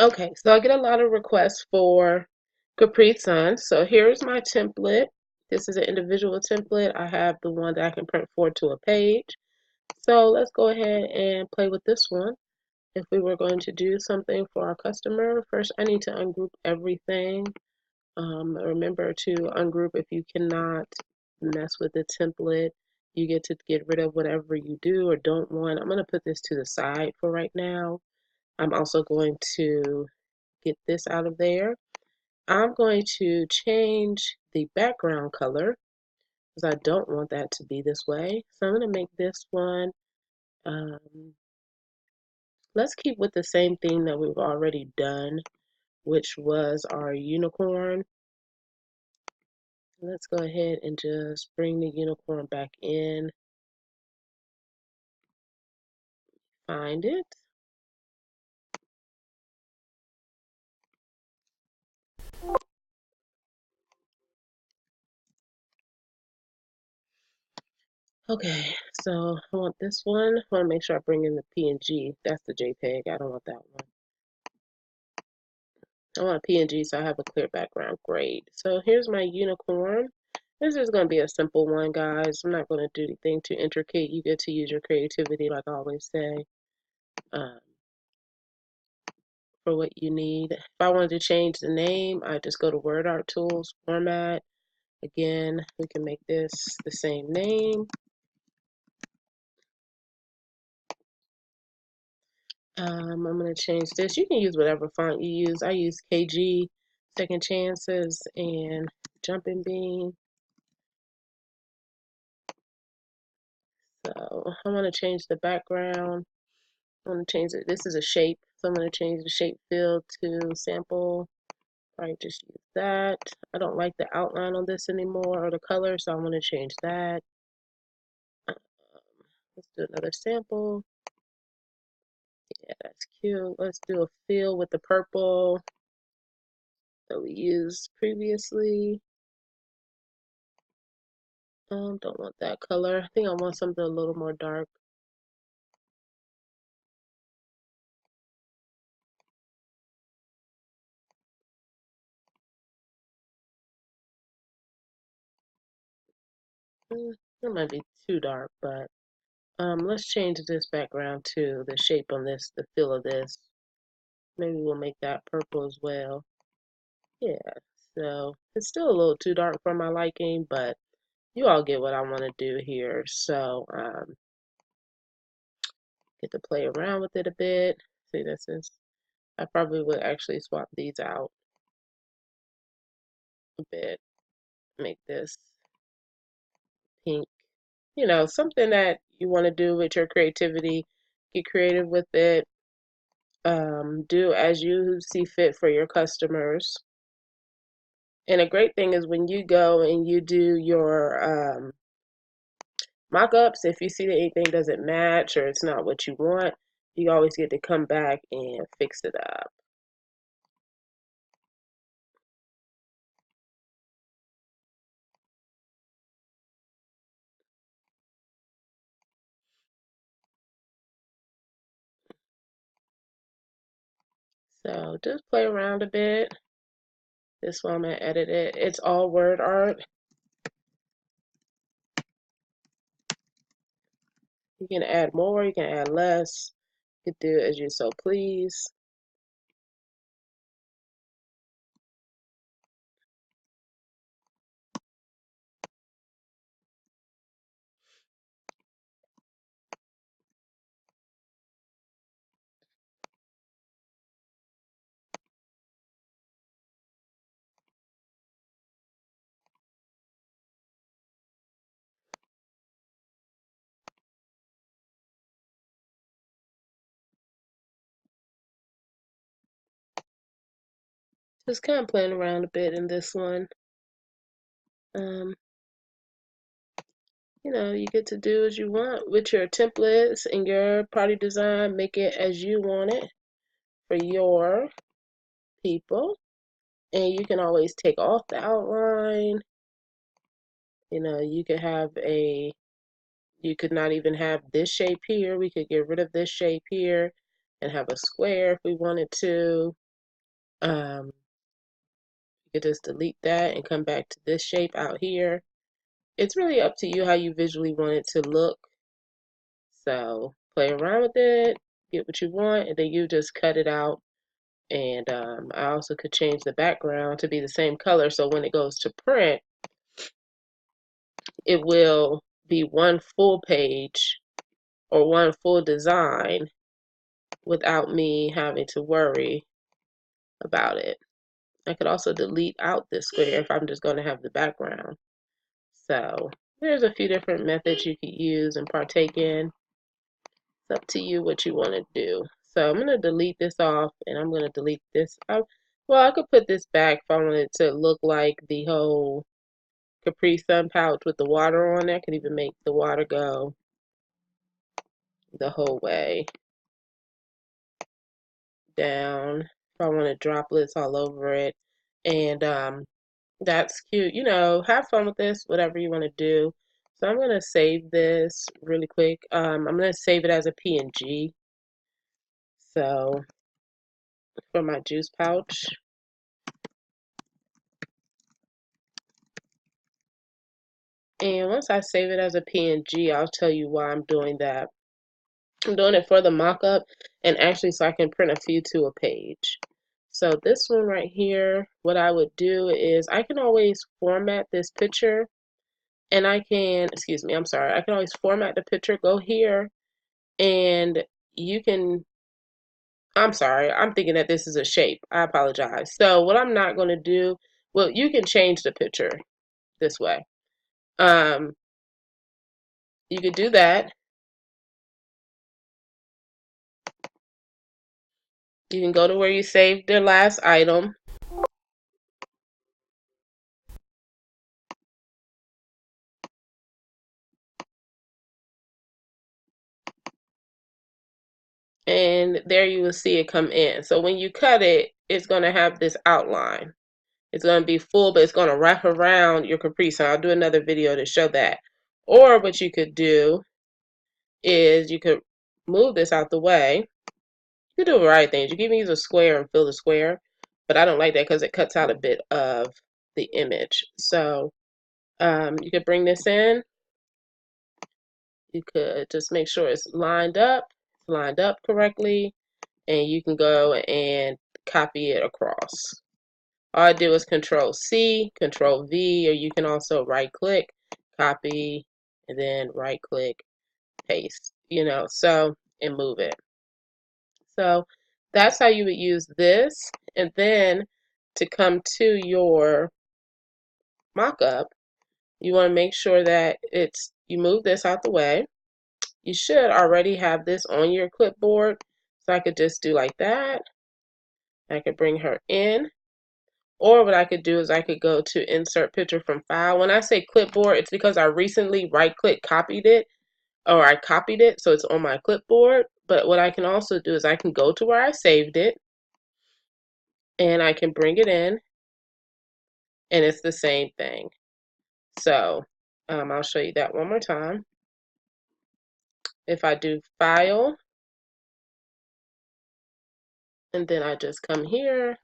Okay, so I get a lot of requests for Capri Sun. So here's my template. This is an individual template. I have the one that I can print forward to a page. So let's go ahead and play with this one. If we were going to do something for our customer, first I need to ungroup everything. Remember to ungroup if you cannot mess with the template. You get to get rid of whatever you do or don't want. I'm going to put this to the side for right now. I'm also going to get this out of there. I'm going to change the background color because I don't want that to be this way. So I'm going to make this one, let's keep with the same thing that we've already done, which was our unicorn. Let's go ahead and just bring the unicorn back in, find it. Okay, so I want this one. I want to make sure I bring in the PNG. That's the JPEG. I don't want that one. I want a PNG so I have a clear background. Great. So here's my unicorn. This is going to be a simple one, guys. I'm not going to do anything too intricate. You get to use your creativity, like I always say, um, for what you need. If I wanted to change the name, I just go to Word Art Tools, Format. Again, we can make this the same name. I'm going to change this. You can use whatever font you use. I use KG, Second Chances, and Jumping Bean. So I want to change the background. I want to change it. This is a shape, so I'm going to change the shape field to sample. Probably just use that. I don't like the outline on this anymore or the color, so I'm going to change that. Um, let's do another sample. Yeah, that's cute. Let's do a fill with the purple that we used previously. Don't want that color. I think I want something a little more dark. It might be too dark, but let's change this background to the shape on this, the feel of this. Maybe we'll make that purple as well. Yeah, so it's still a little too dark for my liking, but you all get what I want to do here. So get to play around with it a bit. See, this is, I probably would actually swap these out a bit. Make this pink. You know, something that you want to do with your creativity. Get creative with it. Do as you see fit for your customers. And a great thing is when you go and you do your mock-ups, if you see that anything doesn't match or it's not what you want, you always get to come back and fix it up. So just play around a bit. This one I'm going to edit it. It's all word art. You can add more, you can add less. You can do as you so please. Just kind of playing around a bit in this one. Um, you know, you get to do as you want with your templates and your party design. Make it as you want it for your people. And you can always take off the outline. You know, you could have a, you could not even have this shape here. We could get rid of this shape here and have a square if we wanted to. You could just delete that and come back to this shape out here. It's really up to you how you visually want it to look. So play around with it, get what you want, and then you just cut it out. And I also could change the background to be the same color, so when it goes to print, it will be one full page or one full design without me having to worry about it. I could also delete out this square if I'm just going to have the background. So there's a few different methods you could use and partake in. It's up to you what you want to do. So I'm going to delete this off, and I'm going to delete this out. Well, I could put this back if I wanted it to look like the whole Capri Sun pouch with the water on it. I could even make the water go the whole way down if I wanted droplets all over it. And that's cute. You know, have fun with this, whatever you want to do. So I'm going to save this really quick. I'm going to save it as a PNG. So for my juice pouch. And once I save it as a PNG, I'll tell you why I'm doing that. I'm doing it for the mock-up and actually so I can print a few to a page. So this one right here, what I would do is I can always format this picture and I can, excuse me, I'm sorry, I can always format the picture, go here, and you can, I'm sorry, I'm thinking that this is a shape. I apologize. So what I'm not going to do, well, you can change the picture this way. You could do that. You can go to where you saved your last item. And there you will see it come in. So when you cut it, it's going to have this outline. It's going to be full, but it's going to wrap around your Capri Sun. I'll do another video to show that. Or what you could do is you could move this out the way. You can do a variety of things. You can even use a square and fill the square, but I don't like that because it cuts out a bit of the image. So you could bring this in. You could just make sure it's lined up correctly, and you can go and copy it across. All I do is Control C, Control V, or you can also right click, copy, and then right click, paste, you know, so, and move it. So that's how you would use this. And then to come to your mock-up, you want to make sure that you move this out the way. You should already have this on your clipboard. So I could just do like that. I could bring her in. Or what I could do is I could go to insert picture from file. When I say clipboard, it's because I recently right click copied it, or I copied it so it's on my clipboard. But what I can also do is I can go to where I saved it and I can bring it in, and it's the same thing. So I'll show you that one more time. If I do file, and then I just come here,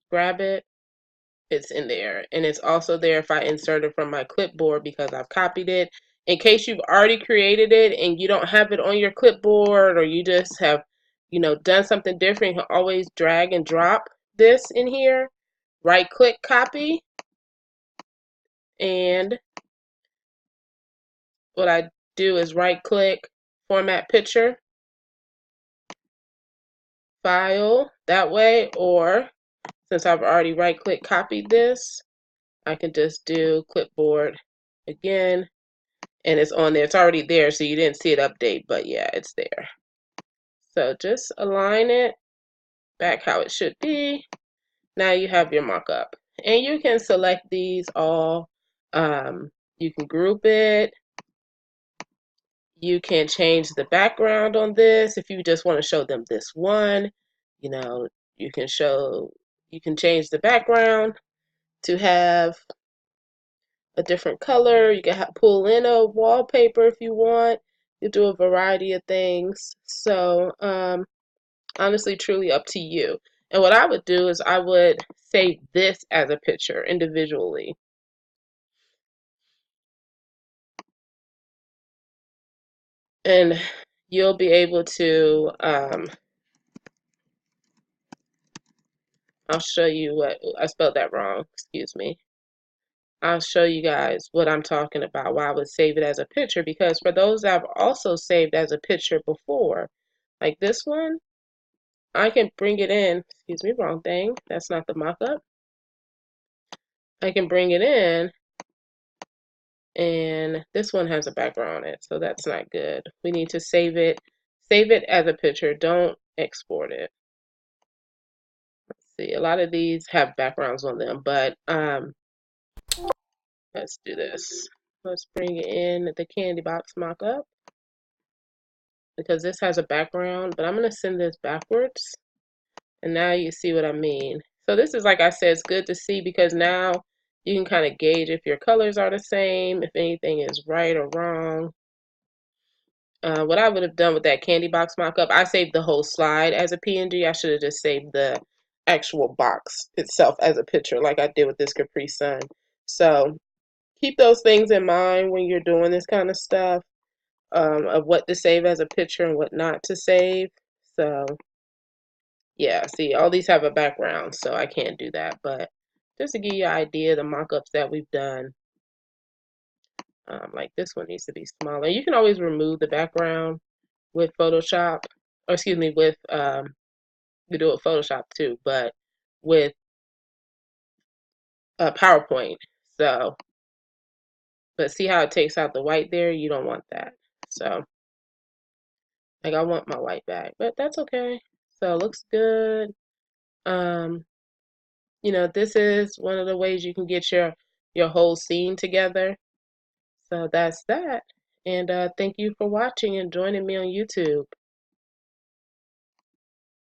grab it, it's in there. And it's also there if I insert it from my clipboard because I've copied it. In case you've already created it and you don't have it on your clipboard, or you just have, you know, done something different, you can always drag and drop this in here. Right click copy. And what I do is right click format picture, file that way, or since I've already right click copied this, I can just do clipboard again, and it's on there. It's already there, so you didn't see it update, but yeah, it's there. So just align it back how it should be. Now you have your mock-up, and you can select these all. You can group it. You can change the background on this if you just want to show them this one. You know, you can change the background to have a different color. You can pull in a wallpaper if you want. You do a variety of things. So honestly, truly up to you. And what I would do is I would save this as a picture individually. And you'll be able to, I'll show you what, I spelled that wrong, excuse me. I'll show you guys what I'm talking about, why I would save it as a picture, because for those that I've also saved as a picture before, like this one, I can bring it in, excuse me, wrong thing, that's not the mock-up. I can bring it in, and this one has a background on it, so that's not good. We need to save it as a picture, don't export it. Let's see, a lot of these have backgrounds on them, but let's do this. Let's bring in the candy box mock-up because this has a background, but I'm going to send this backwards, and now you see what I mean. So this is, like I said, it's good to see because now you can kind of gauge if your colors are the same, if anything is right or wrong. What I would have done with that candy box mock-up, I saved the whole slide as a PNG. I should have just saved the actual box itself as a picture like I did with this Capri Sun. So keep those things in mind when you're doing this kind of stuff, of what to save as a picture and what not to save. So yeah, see, all these have a background, so I can't do that. But just to give you an idea, the mock-ups that we've done, like this one needs to be smaller. You can always remove the background with Photoshop, or excuse me, with you do it with Photoshop too, but with PowerPoint. So, but see how it takes out the white there? You don't want that. So, like I want my white back, but that's okay. So it looks good. Um, you know, this is one of the ways you can get your whole scene together. So that's that. And thank you for watching and joining me on YouTube.